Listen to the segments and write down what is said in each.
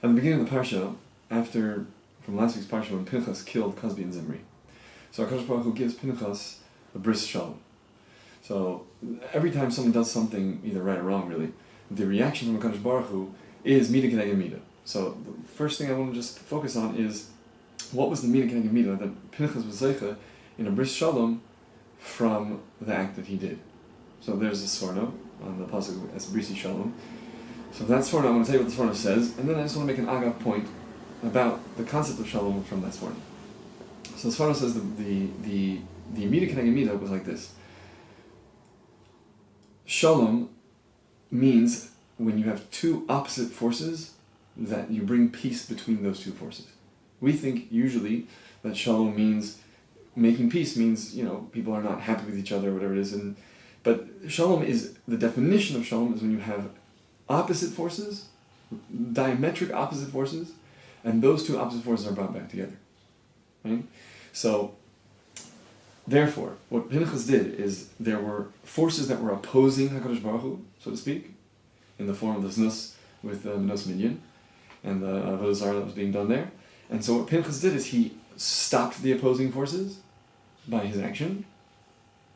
At the beginning of the parsha, from last week's parsha, when Pinchas killed Cosby and Zimri, so HaKadosh Baruch Hu gives Pinchas a bris shalom. So every time someone does something, either right or wrong, really, the reaction from HaKadosh Baruch Hu is mida k'neged mida. So the first thing I want to just focus on is what was the mida k'neged mida that Pinchas was zeicha in a bris shalom from the act that he did. So there's a sforno on the pasuk as brisi shalom. So that sforno, I'm going to tell you what the sforno says, and then I just want to make an agav point about the concept of shalom from that sforno. So the sforno says the mida k'neged mida was like this. Shalom means when you have two opposite forces that you bring peace between those two forces. We think usually that shalom means making peace means, people are not happy with each other or whatever it is, but shalom is, the definition of shalom is when you have opposite forces, diametric opposite forces, and those two opposite forces are brought back together. Right? So therefore, what Pinchas did is there were forces that were opposing HaKadosh Baruch Hu, so to speak, in the form of the znus with the Menos Minyan and the Avodah Zarah that was being done there. And so what Pinchas did is he stopped the opposing forces by his action.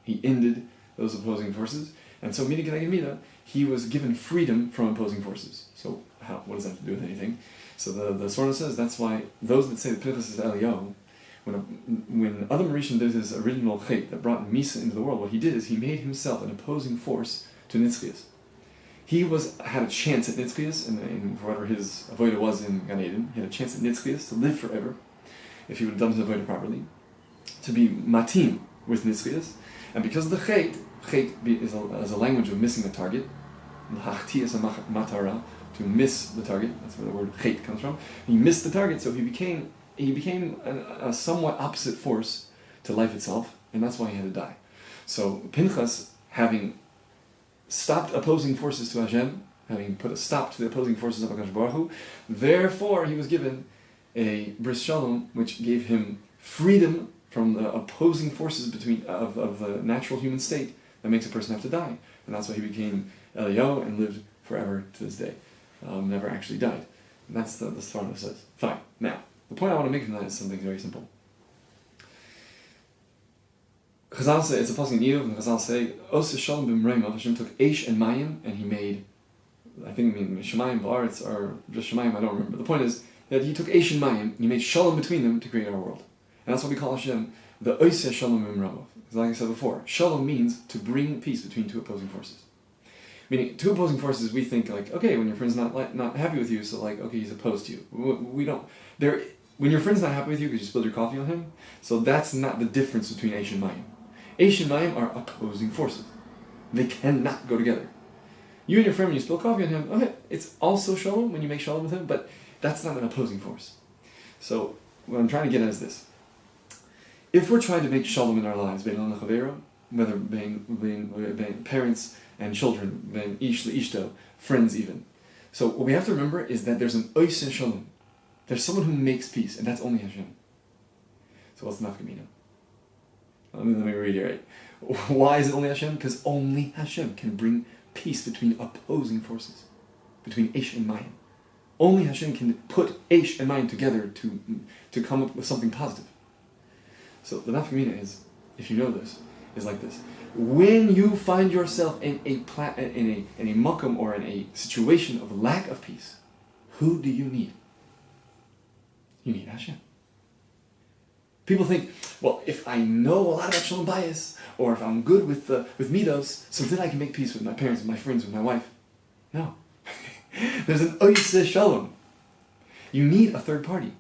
He ended those opposing forces. And so, mida k'neged mida, he was given freedom from opposing forces. So what does that have to do with anything? So the Sforno says that's why those that say that Pinchas is Eliyahu, when Adam Rishon did his original chait that brought Misa into the world, what he did is he made himself an opposing force to Nitzchias. He had a chance at Nitzchias, and for whatever his avodah was in Gan Eden, he had a chance at Nitzchias to live forever, if he would have done his avodah properly, to be matim with Nitzchias, and because of the chait is a language of missing a target, l'hachti es matara, to miss the target, that's where the word chait comes from. He missed the target, so he became a somewhat opposite force to life itself, and that's why he had to die. So Pinchas, having stopped opposing forces to Hashem, having put a stop to the opposing forces of HaKadosh Baruch Hu, therefore he was given a bris shalom, which gave him freedom from the opposing forces of the natural human state that makes a person have to die. And that's why he became Eliyahu and lived forever to this day. Never actually died. And that's the Sforno says. Fine. Now, the point I want to make from that is something very simple. Chazal say, it's a pasuk in Eov, and Chazal say, Os Shalom b'mreimah, Hashem took Eish and Mayim, and he made, Shemayim B'aretz, or just Shemayim, I don't remember. The point is that he took Eish and Mayim, and he made Shalom between them to create our world. And that's what we call Hashem, the Os Shalom b'mreimah. Like I said before, Shalom means to bring peace between two opposing forces. Meaning, two opposing forces, we think like, okay, when your friend's not happy with you, so like, okay, he's opposed to you. We don't. When your friend's not happy with you because you spilled your coffee on him, so that's not the difference between Eish and Mayim. Eish and Mayim are opposing forces. They cannot go together. You and your friend, when you spill coffee on him, okay, it's also Shalom when you make Shalom with him, but that's not an opposing force. So what I'm trying to get at is this. If we're trying to make Shalom in our lives, whether being parents and children, being ish leishto, friends even. So what we have to remember is that there's an ois shalom. There's someone who makes peace, and that's only Hashem. So what's nafkamina? Let me reiterate. Why is it only Hashem? Because only Hashem can bring peace between opposing forces, between Eish and Mayim. Only Hashem can put Eish and Mayim together to come up with something positive. So the nafkamina is, if you know this, is like this. When you find yourself in a makom or in a situation of lack of peace, who do you need? You need Hashem. People think, well, if I know a lot about Shalom Bayis, or if I'm good with midos, so then I can make peace with my parents, with my friends, with my wife. No. There's an oiseh shalom. You need a third party.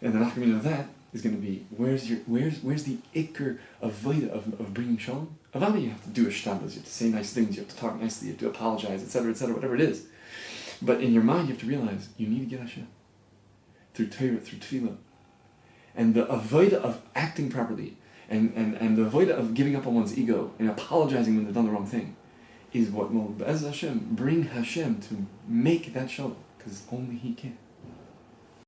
And the nafkamina of that is going to be, where's the ikr avodah of bringing shalom? Avada, you have to do a shtabas, you have to say nice things, you have to talk nicely, you have to apologize, etc., whatever it is. But in your mind, you have to realize you need to get Hashem through Torah, through tefillah, and the avodah of acting properly, and the avodah of giving up on one's ego and apologizing when they've done the wrong thing, is what will, Be'ez Hashem, bring Hashem to make that shalom, because only He can.